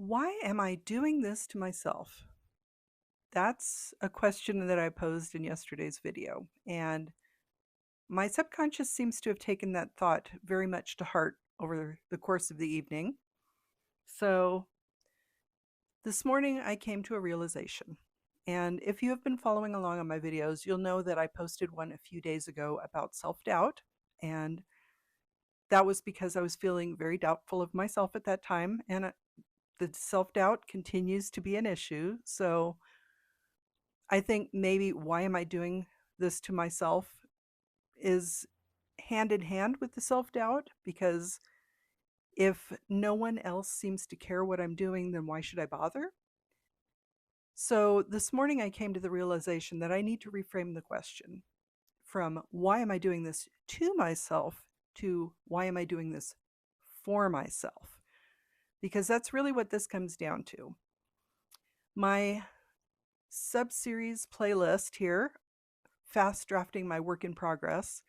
Why am I doing this to myself? That's a question that I posed in yesterday's video, and my subconscious seems to have taken that thought very much to heart over the course of the evening. So this morning I came to a realization. And if you have been following along on my videos, you'll know that I posted one a few days ago about self-doubt. And that was because I was feeling very doubtful of myself at that time. And the self-doubt continues to be an issue. So I think maybe why am I doing this to myself is hand in hand with the self-doubt, because if no one else seems to care what I'm doing, then why should I bother? So this morning I came to the realization that I need to reframe the question from why am I doing this to myself to why am I doing this for myself? Because that's really what this comes down to. My sub-series playlist here, Fast Drafting My Work in Progress,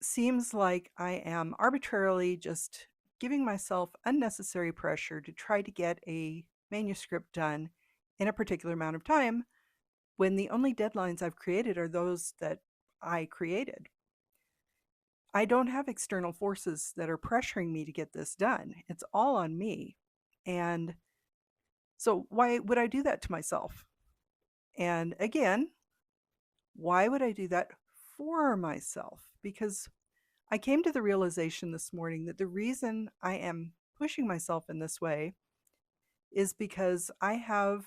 seems like I am arbitrarily just giving myself unnecessary pressure to try to get a manuscript done in a particular amount of time when the only deadlines I've created are those that I created. I don't have external forces that are pressuring me to get this done. It's all on me. And so why would I do that to myself? And again, why would I do that for myself? Because I came to the realization this morning that the reason I am pushing myself in this way is because I have,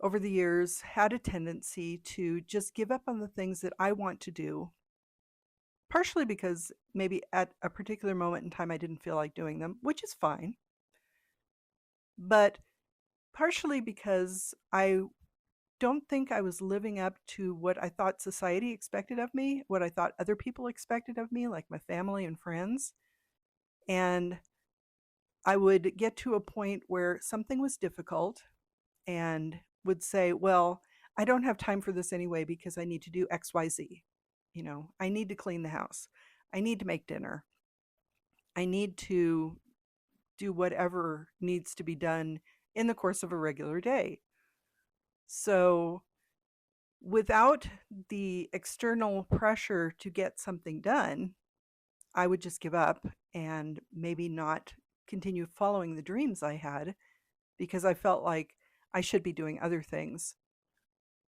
over the years, had a tendency to just give up on the things that I want to do, partially because maybe at a particular moment in time I didn't feel like doing them, which is fine, but partially because I don't think I was living up to what I thought society expected of me, what I thought other people expected of me, like my family and friends. And I would get to a point where something was difficult and would say, well, I don't have time for this anyway because I need to do XYZ. I need to clean the house. I need to make dinner. I need to do whatever needs to be done in the course of a regular day. So without the external pressure to get something done, I would just give up and maybe not continue following the dreams I had because I felt like I should be doing other things,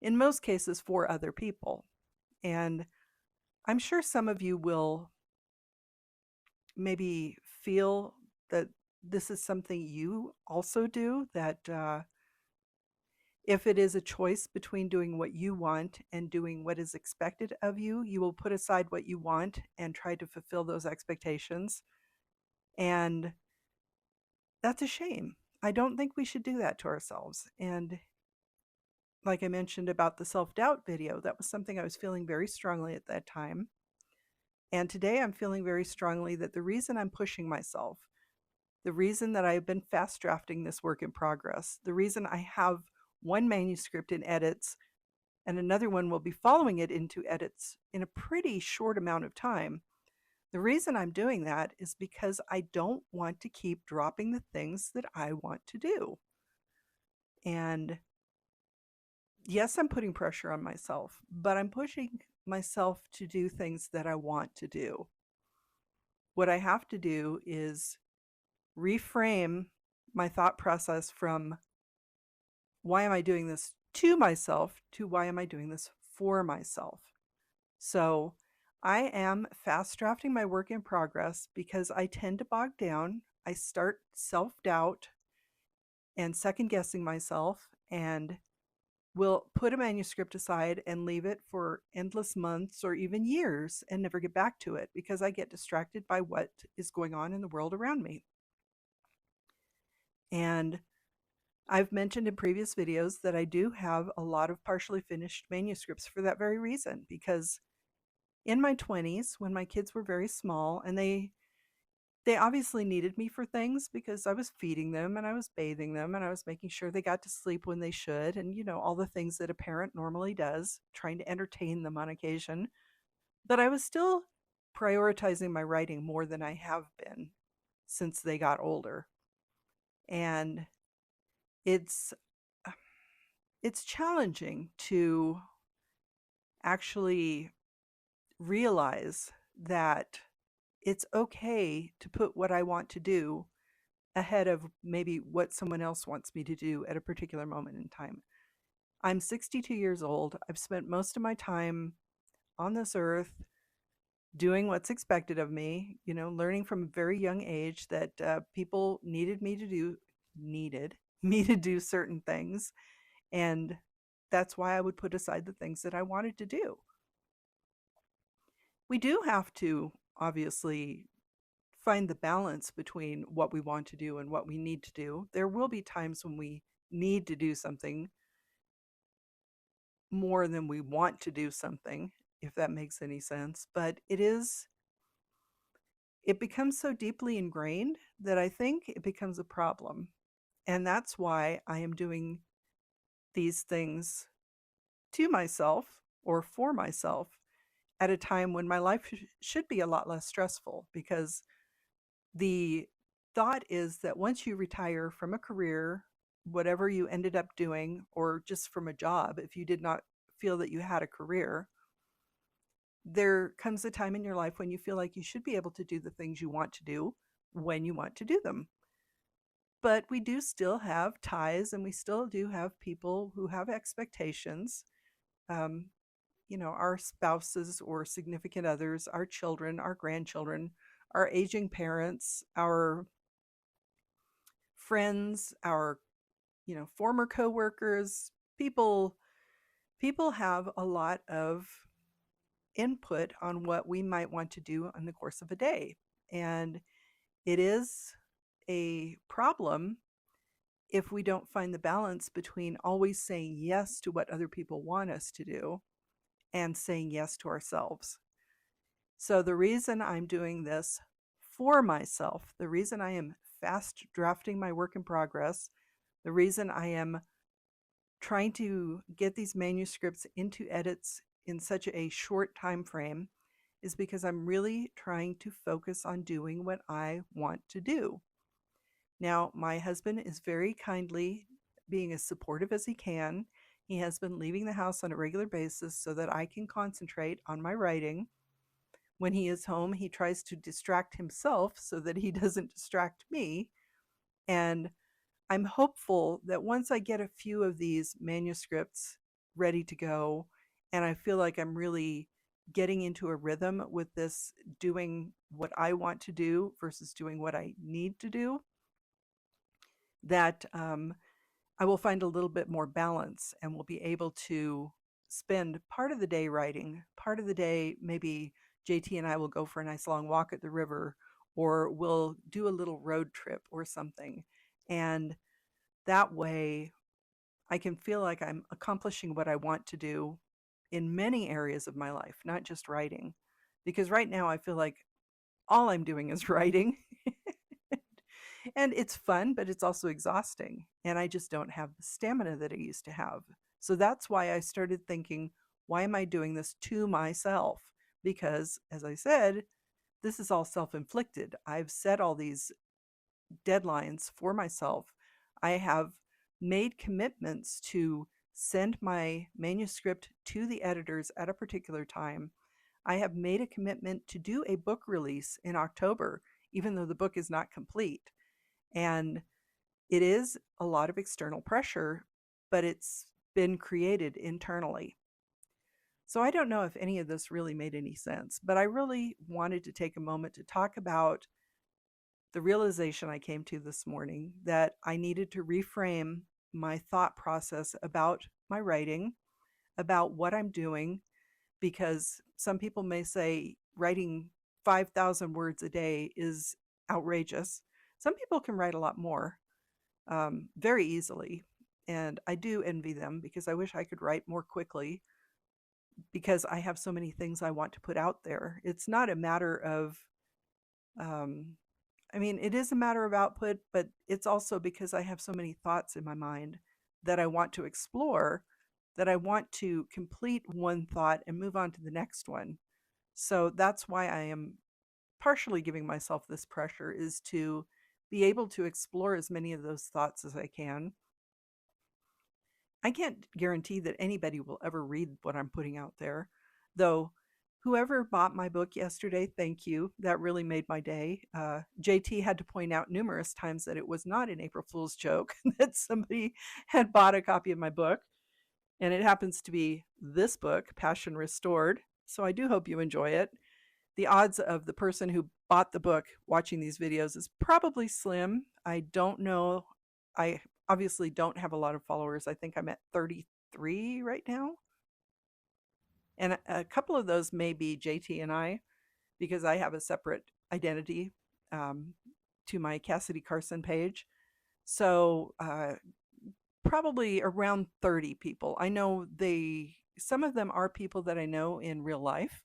in most cases for other people. And I'm sure some of you will maybe feel that this is something you also do, that if it is a choice between doing what you want and doing what is expected of you, you will put aside what you want and try to fulfill those expectations. And that's a shame. I don't think we should do that to ourselves. And like I mentioned about the self-doubt video, that was something I was feeling very strongly at that time. And today I'm feeling very strongly that the reason I'm pushing myself, the reason that I've been fast drafting this work in progress, the reason I have one manuscript in edits and another one will be following it into edits in a pretty short amount of time. The reason I'm doing that is because I don't want to keep dropping the things that I want to do. And yes, I'm putting pressure on myself, but I'm pushing myself to do things that I want to do. What I have to do is reframe my thought process from why am I doing this to myself to why am I doing this for myself. So I am fast drafting my work in progress because I tend to bog down. I start self-doubt and second guessing myself and will put a manuscript aside and leave it for endless months or even years and never get back to it because I get distracted by what is going on in the world around me. And I've mentioned in previous videos that I do have a lot of partially finished manuscripts for that very reason, because in my 20s, when my kids were very small, and they obviously needed me for things because I was feeding them and I was bathing them and I was making sure they got to sleep when they should, and all the things that a parent normally does, trying to entertain them on occasion. But I was still prioritizing my writing more than I have been since they got older. And it's it's challenging to actually realize that it's okay to put what I want to do ahead of maybe what someone else wants me to do at a particular moment in time. I'm 62 years old. I've spent most of my time on this earth doing what's expected of me, learning from a very young age that people needed me to do certain things. And that's why I would put aside the things that I wanted to do. We do have to obviously find the balance between what we want to do and what we need to do. There will be times when we need to do something more than we want to do something, if that makes any sense. But it becomes so deeply ingrained that I think it becomes a problem. And that's why I am doing these things to myself or for myself at a time when my life should be a lot less stressful, because the thought is that once you retire from a career, whatever you ended up doing, or just from a job, if you did not feel that you had a career, there comes a time in your life when you feel like you should be able to do the things you want to do when you want to do them. But we do still have ties, and we still do have people who have expectations. Um, our spouses or significant others, our children, our grandchildren, our aging parents, our friends, our former coworkers. People have a lot of input on what we might want to do in the course of a day. And it is a problem if we don't find the balance between always saying yes to what other people want us to do and saying yes to ourselves. So the reason I'm doing this for myself, the reason I am fast drafting my work in progress, the reason I am trying to get these manuscripts into edits in such a short time frame is because I'm really trying to focus on doing what I want to do. Now, my husband is very kindly being as supportive as he can. He has been leaving the house on a regular basis so that I can concentrate on my writing. When he is home, he tries to distract himself so that he doesn't distract me. And I'm hopeful that once I get a few of these manuscripts ready to go, and I feel like I'm really getting into a rhythm with this, doing what I want to do versus doing what I need to do, that I will find a little bit more balance and will be able to spend part of the day writing, part of the day maybe JT and I will go for a nice long walk at the river, or we'll do a little road trip or something. And that way I can feel like I'm accomplishing what I want to do in many areas of my life, not just writing. Because right now I feel like all I'm doing is writing. And it's fun, but it's also exhausting. And I just don't have the stamina that I used to have. So that's why I started thinking, why am I doing this to myself? Because, as I said, this is all self inflicted. I've set all these deadlines for myself. I have made commitments to send my manuscript to the editors at a particular time. I have made a commitment to do a book release in October, even though the book is not complete. And it is a lot of external pressure, but it's been created internally. So I don't know if any of this really made any sense, but I really wanted to take a moment to talk about the realization I came to this morning that I needed to reframe my thought process about my writing, about what I'm doing, because some people may say writing 5,000 words a day is outrageous. Some people can write a lot more, very easily. And I do envy them because I wish I could write more quickly because I have so many things I want to put out there. It's not a matter of, um, I mean, it is a matter of output, but it's also because I have so many thoughts in my mind that I want to explore, that I want to complete one thought and move on to the next one. So that's why I am partially giving myself this pressure, is to be able to explore as many of those thoughts as I can. I can't guarantee that anybody will ever read what I'm putting out there, though. Whoever bought my book yesterday, thank you. That really made my day. JT had to point out numerous times that it was not an April Fool's joke, that somebody had bought a copy of my book. And it happens to be this book, Passion Restored. So I do hope you enjoy it. The odds of the person who bought the book watching these videos is probably slim. I don't know. I obviously don't have a lot of followers. I think I'm at 33 right now. And a couple of those may be JT and I, because I have a separate identity um, to my Cassidy Carson page. So probably around 30 people. I know some of them are people that I know in real life.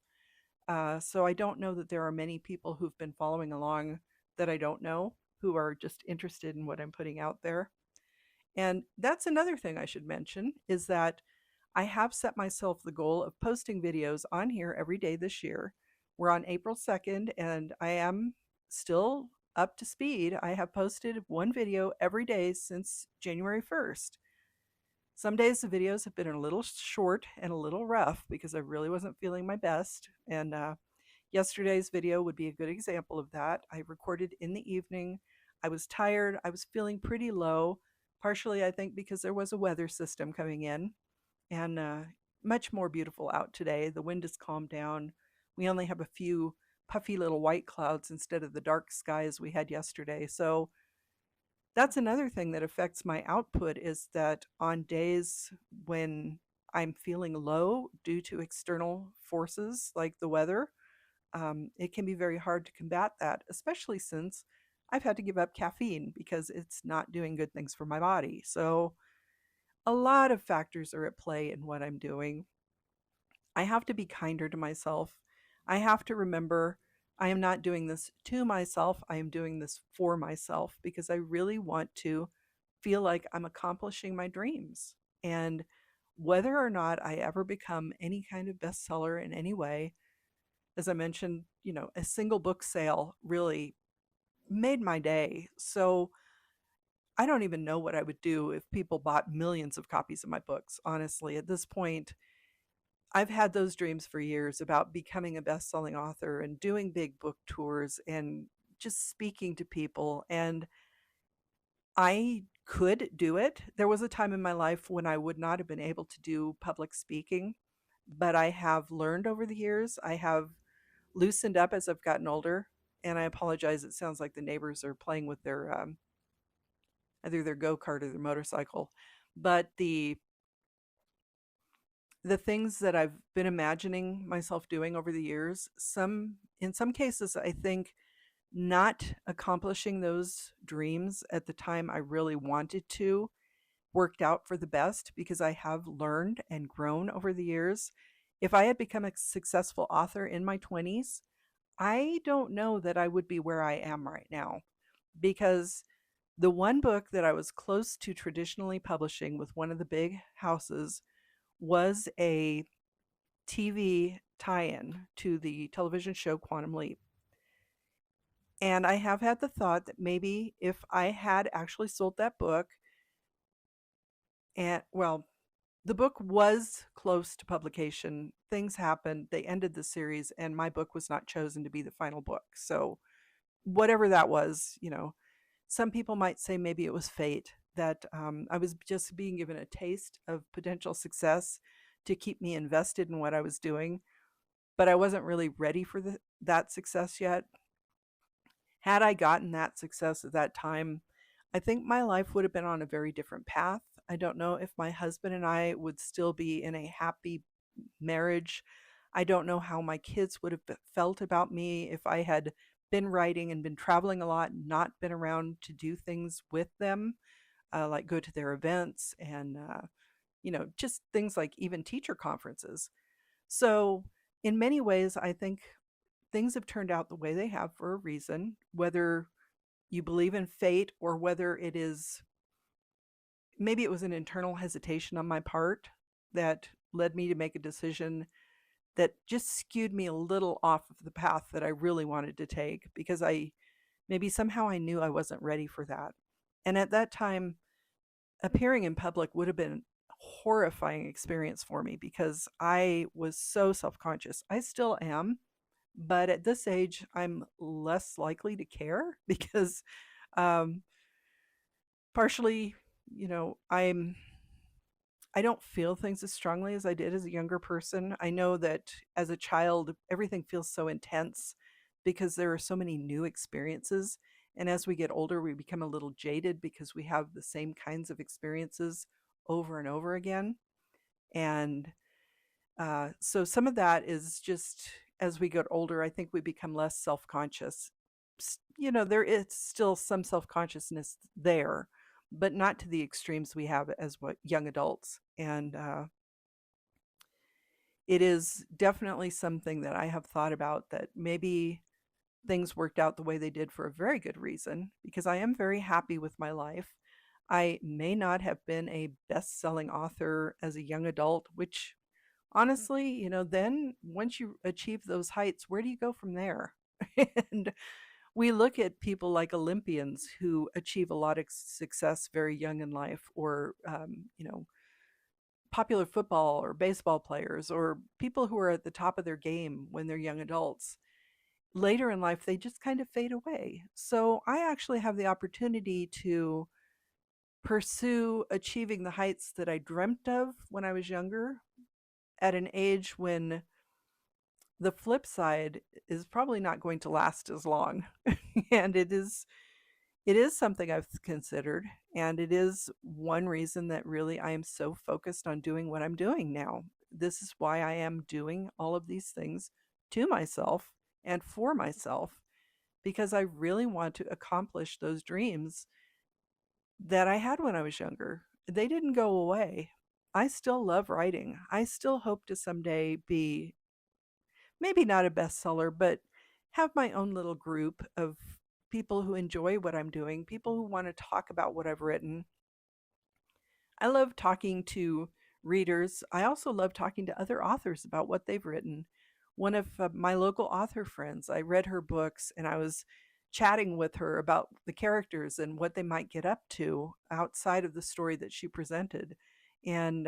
So I don't know that there are many people who've been following along that I don't know, who are just interested in what I'm putting out there. And that's another thing I should mention, is that I have set myself the goal of posting videos on here every day this year. We're on April 2nd, and I am still up to speed. I have posted one video every day since January 1st. Some days the videos have been a little short and a little rough because I really wasn't feeling my best. And yesterday's video would be a good example of that. I recorded in the evening. I was tired. I was feeling pretty low, partially, I think, because there was a weather system coming in, and much more beautiful out today. The wind has calmed down. We only have a few puffy little white clouds instead of the dark skies we had yesterday. So that's another thing that affects my output, is that on days when I'm feeling low due to external forces like the weather, it can be very hard to combat that, especially since I've had to give up caffeine because it's not doing good things for my body. So a lot of factors are at play in what I'm doing. I have to be kinder to myself. I have to remember I am not doing this to myself. I am doing this for myself because I really want to feel like I'm accomplishing my dreams. And whether or not I ever become any kind of bestseller in any way, as I mentioned, a single book sale really made my day. So I don't even know what I would do if people bought millions of copies of my books. Honestly, at this point, I've had those dreams for years about becoming a best-selling author and doing big book tours and just speaking to people. And I could do it. There was a time in my life when I would not have been able to do public speaking, but I have learned over the years. I have loosened up as I've gotten older. And I apologize. It sounds like the neighbors are playing with their either their go-kart or their motorcycle. But the things that I've been imagining myself doing over the years, in some cases, I think not accomplishing those dreams at the time I really wanted to worked out for the best, because I have learned and grown over the years. If I had become a successful author in my 20s, I don't know that I would be where I am right now, because the one book that I was close to traditionally publishing with one of the big houses was a TV tie-in to the television show Quantum Leap. And I have had the thought that maybe if I had actually sold that book, and well, the book was close to publication. Things happened. They ended the series, and my book was not chosen to be the final book. So, whatever that was, some people might say maybe it was fate, that I was just being given a taste of potential success to keep me invested in what I was doing, but I wasn't really ready for that success yet. Had I gotten that success at that time, I think my life would have been on a very different path. I don't know if my husband and I would still be in a happy marriage. I don't know how my kids would have felt about me if I had been writing and been traveling a lot and not been around to do things with them, like go to their events and, just things like even teacher conferences. So, in many ways, I think things have turned out the way they have for a reason, whether you believe in fate or whether it is, maybe it was an internal hesitation on my part that led me to make a decision that just skewed me a little off of the path that I really wanted to take, because I Maybe somehow I knew I wasn't ready for that. And at that time, appearing in public would have been a horrifying experience for me because I was so self-conscious. I still am, but at this age, I'm less likely to care because um, partially, you know, I don't feel things as strongly as I did as a younger person. I know that as a child, everything feels so intense because there are so many new experiences. And as we get older, we become a little jaded because we have the same kinds of experiences over and over again. And so some of that is just as we get older, I think we become less self conscious. You know, there is still some self consciousness there, but not to the extremes we have as what young adults. And it is definitely something that I have thought about that maybe things worked out the way they did for a very good reason because I am very happy with my life. I may not have been a best selling author as a young adult, which honestly, you know, then once you achieve those heights, where do you go from there? And we look at people like Olympians who achieve a lot of success very young in life, or, you know, popular football or baseball players, or people who are at the top of their game when they're young adults. Later in life, they just kind of fade away. So I actually have the opportunity to pursue achieving the heights that I dreamt of when I was younger at an age when the flip side is probably not going to last as long. And it is something I've considered, and it is one reason that really I am so focused on doing what I'm doing now. This is why I am doing all of these things to myself and for myself because I really want to accomplish those dreams that I had when I was younger. They didn't go away. I still love writing. I still hope to someday be maybe not a bestseller, but have my own little group of people who enjoy what I'm doing, people who want to talk about what I've written. I love talking to readers. I also love talking to other authors about what they've written. One of my local author friends, I read her books and I was chatting with her about the characters and what they might get up to outside of the story that she presented. And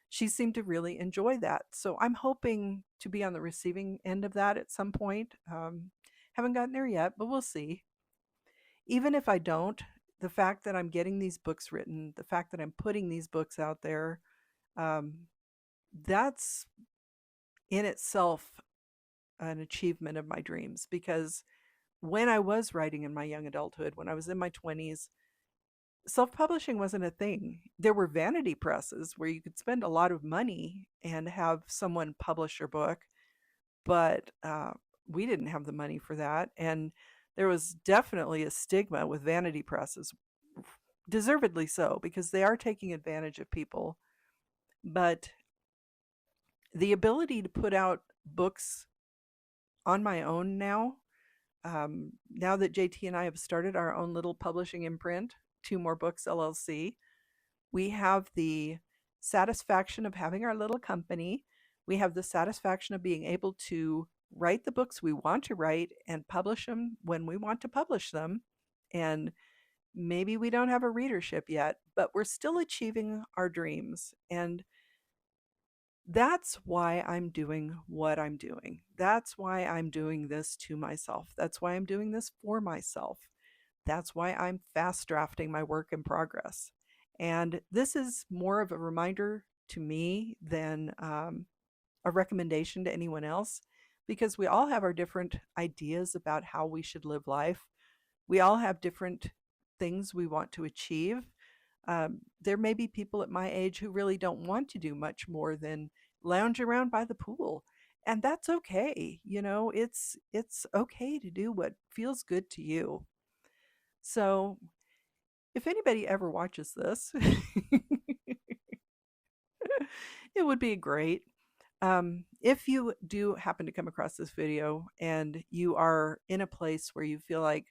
she seemed to really enjoy that. So I'm hoping to be on the receiving end of that at some point. Haven't gotten there yet, but we'll see. Even if I don't, the fact that I'm getting these books written, the fact that I'm putting these books out there, um, that's in itself an achievement of my dreams because when I was writing in my young adulthood, when I was in my 20s, self publishing wasn't a thing. There were vanity presses where you could spend a lot of money and have someone publish your book, but we didn't have the money for that. And there was definitely a stigma with vanity presses, deservedly so, because they are taking advantage of people. But the ability to put out books on my own now, now that JT and I have started our own little publishing imprint, Two More Books LLC, we have the satisfaction of having our little company. We have the satisfaction of being able to write the books we want to write and publish them when we want to publish them. And maybe we don't have a readership yet, but we're still achieving our dreams. And that's why I'm doing what I'm doing. That's why I'm doing this to myself. That's why I'm doing this for myself. That's why I'm fast drafting my work in progress. And this is more of a reminder to me than a recommendation to anyone else because we all have our different ideas about how we should live life. We all have different things we want to achieve. There may be people at my age who really don't want to do much more than lounge around by the pool. And that's okay. You know, it's okay to do what feels good to you. So if anybody ever watches this, it would be great. If you do happen to come across this video and you are in a place where you feel like,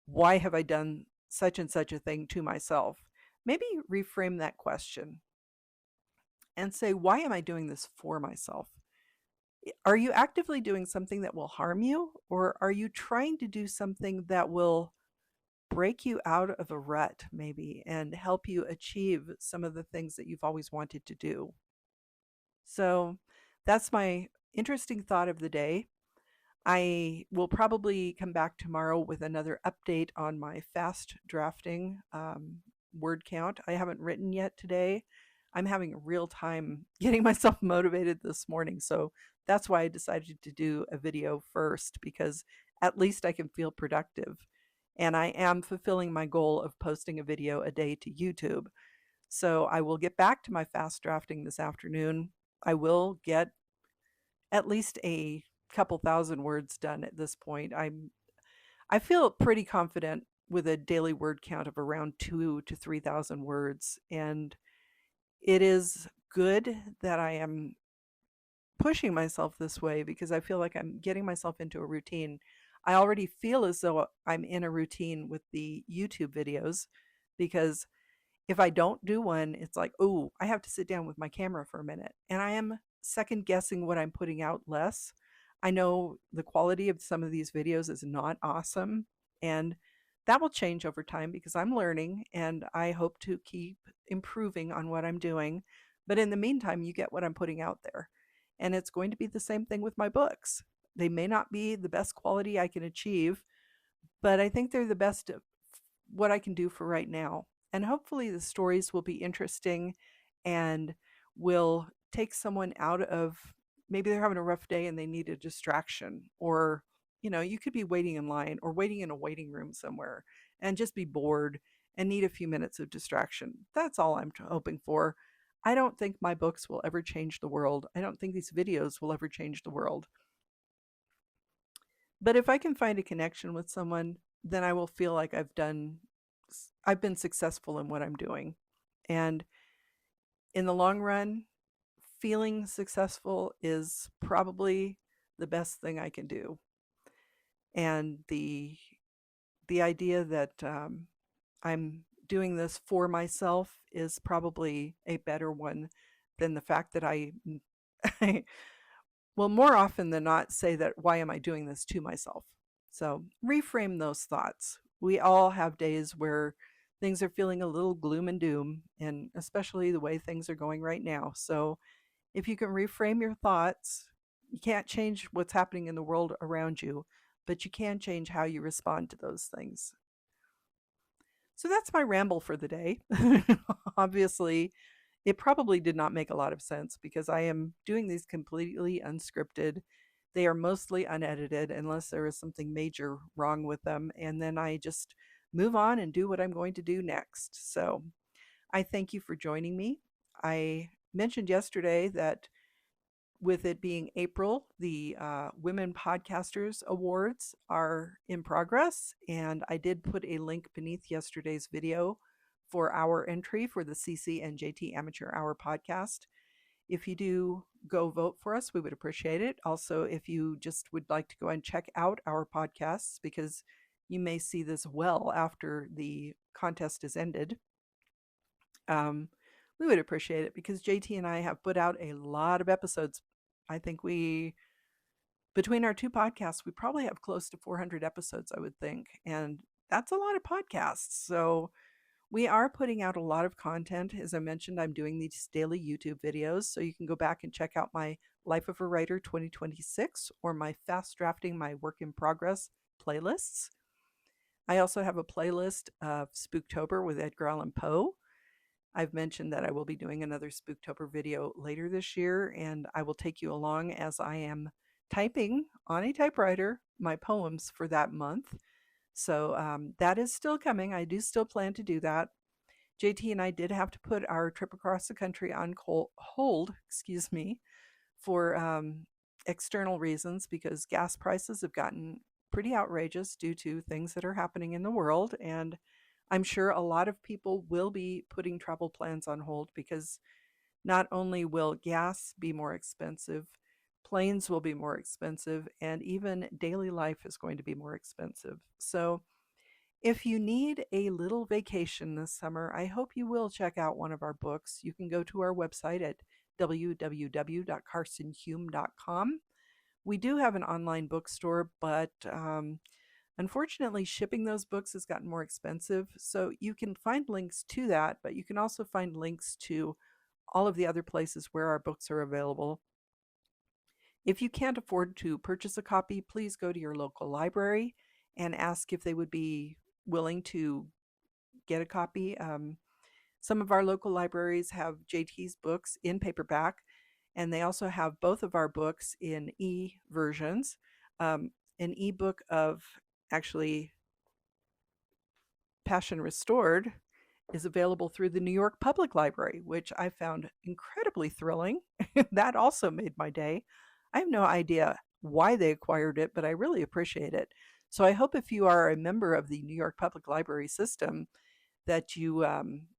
why have I done such and such a thing to myself? Maybe reframe that question and say, why am I doing this for myself? Are you actively doing something that will harm you, or are you trying to do something that will break you out of a rut maybe and help you achieve some of the things that you've always wanted to do? So that's my interesting thought of the day. I will probably come back tomorrow with another update on my fast drafting word count. I haven't written yet today. I'm having a real time getting myself motivated this morning. So that's why I decided to do a video first, because at least I can feel productive. And I am fulfilling my goal of posting a video a day to YouTube. So I will get back to my fast drafting this afternoon. I will get at least a couple thousand words done at this point. I feel pretty confident with a daily word count of around 2 to 3,000 words, and it is good that I am pushing myself this way because I feel like I'm getting myself into a routine. I already feel as though I'm in a routine with the YouTube videos because if I don't do one, it's like, oh, I have to sit down with my camera for a minute. And I am second guessing what I'm putting out less. I know the quality of some of these videos is not awesome. And that will change over time because I'm learning and I hope to keep improving on what I'm doing. But in the meantime, you get what I'm putting out there. And it's going to be the same thing with my books. They may not be the best quality I can achieve, but I think they're the best of what I can do for right now. And hopefully the stories will be interesting and will take someone out of, maybe they're having a rough day and they need a distraction, or you could be waiting in line or waiting in a waiting room somewhere and just be bored and need a few minutes of distraction. That's all I'm hoping for. I don't think my books will ever change the world. I don't think these videos will ever change the world. But if I can find a connection with someone, then I will feel like I've been successful in what I'm doing. And in the long run, feeling successful is probably the best thing I can do. And the idea that I'm doing this for myself is probably a better one than the fact that I will more often than not say that, why am I doing this to myself? So reframe those thoughts. We all have days where things are feeling a little gloom and doom, and especially the way things are going right now. So if you can reframe your thoughts, you can't change what's happening in the world around you, but you can change how you respond to those things. So that's my ramble for the day. Obviously, it probably did not make a lot of sense because I am doing these completely unscripted. They are mostly unedited unless there is something major wrong with them. And then I just move on and do what I'm going to do next. So I thank you for joining me. I mentioned yesterday that with it being April, the Women Podcasters Awards are in progress, and I did put a link beneath yesterday's video for our entry for the CC and JT Amateur Hour podcast. If you do go vote for us, we would appreciate it. Also, if you just would like to go and check out our podcasts, because you may see this well after the contest is ended, we would appreciate it because JT and I have put out a lot of episodes. I think between our two podcasts, we probably have close to 400 episodes, I would think. And that's a lot of podcasts. So we are putting out a lot of content. As I mentioned, I'm doing these daily YouTube videos. So you can go back and check out my Life of a Writer 2026 or my Fast Drafting My Work in Progress playlists. I also have a playlist of Spooktober with Edgar Allan Poe. I've mentioned that I will be doing another Spooktober video later this year, and I will take you along as I am typing on a typewriter my poems for that month. So that is still coming. I do still plan to do that. JT and I did have to put our trip across the country on hold, excuse me, for external reasons because gas prices have gotten pretty outrageous due to things that are happening in the world. And I'm sure a lot of people will be putting travel plans on hold because not only will gas be more expensive, planes will be more expensive, and even daily life is going to be more expensive. So if you need a little vacation this summer, I hope you will check out one of our books. You can go to our website at www.carsonhume.com. We do have an online bookstore, but unfortunately, shipping those books has gotten more expensive. So you can find links to that, but you can also find links to all of the other places where our books are available. If you can't afford to purchase a copy, please go to your local library and ask if they would be willing to get a copy. Some of our local libraries have JT's books in paperback, and they also have both of our books in versions. An ebook of actually Passion Restored is available through the New York Public Library, which I found incredibly thrilling. That also made my day. I have no idea why they acquired it, but I really appreciate it. So I hope if you are a member of the New York Public Library system, that you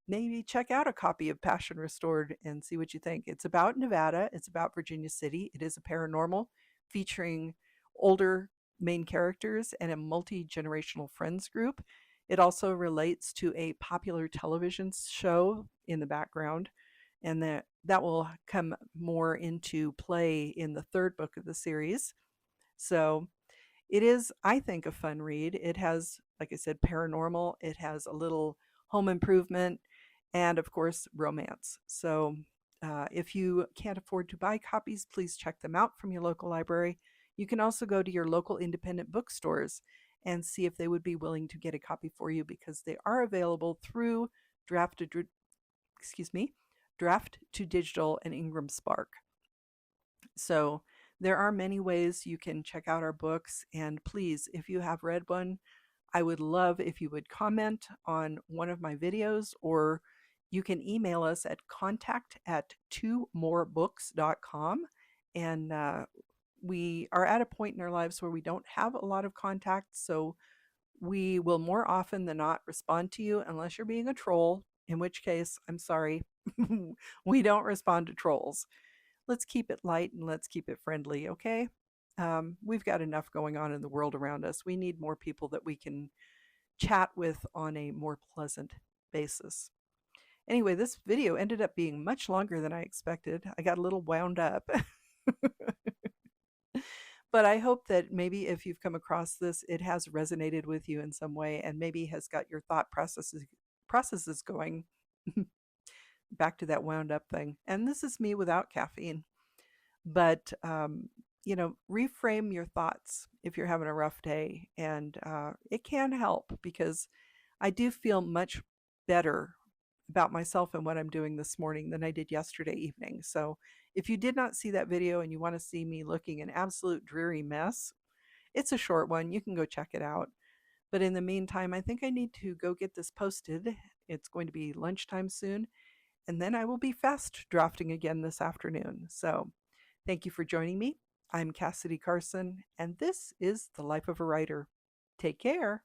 maybe check out a copy of Passion Restored and see what you think. It's about Nevada, it's about Virginia City. It is a paranormal featuring older main characters and a multi generational friends group. It also relates to a popular television show in the background, and that will come more into play in the third book of the series. So it is, I think, a fun read. It has, like I said, paranormal, it has a little home improvement, and of course, romance. So if you can't afford to buy copies, please check them out from your local library. You can also go to your local independent bookstores and see if they would be willing to get a copy for you, because they are available through draft to, excuse me, draft to digital and Ingram Spark. So there are many ways you can check out our books. And please, if you have read one, I would love if you would comment on one of my videos, or you can email us at contact@twomorebooks.com. And we are at a point in our lives where we don't have a lot of contacts. So we will more often than not respond to you unless you're being a troll, in which case, I'm sorry, we don't respond to trolls. Let's keep it light and let's keep it friendly, okay? We've got enough going on in the world around us. We need more people that we can chat with on a more pleasant basis. Anyway, this video ended up being much longer than I expected. I got a little wound up. But I hope that maybe if you've come across this, it has resonated with you in some way and maybe has got your thought processes going. Back to that wound up thing. And this is me without caffeine. But reframe your thoughts if you're having a rough day, and it can help, because I do feel much better about myself and what I'm doing this morning than I did yesterday evening. So if you did not see that video and you want to see me looking an absolute dreary mess, it's a short one. You can go check it out. But in the meantime, I think I need to go get this posted. It's going to be lunchtime soon, and then I will be fast drafting again this afternoon. So thank you for joining me. I'm Cassidy Carson, and this is The Life of a Writer. Take care.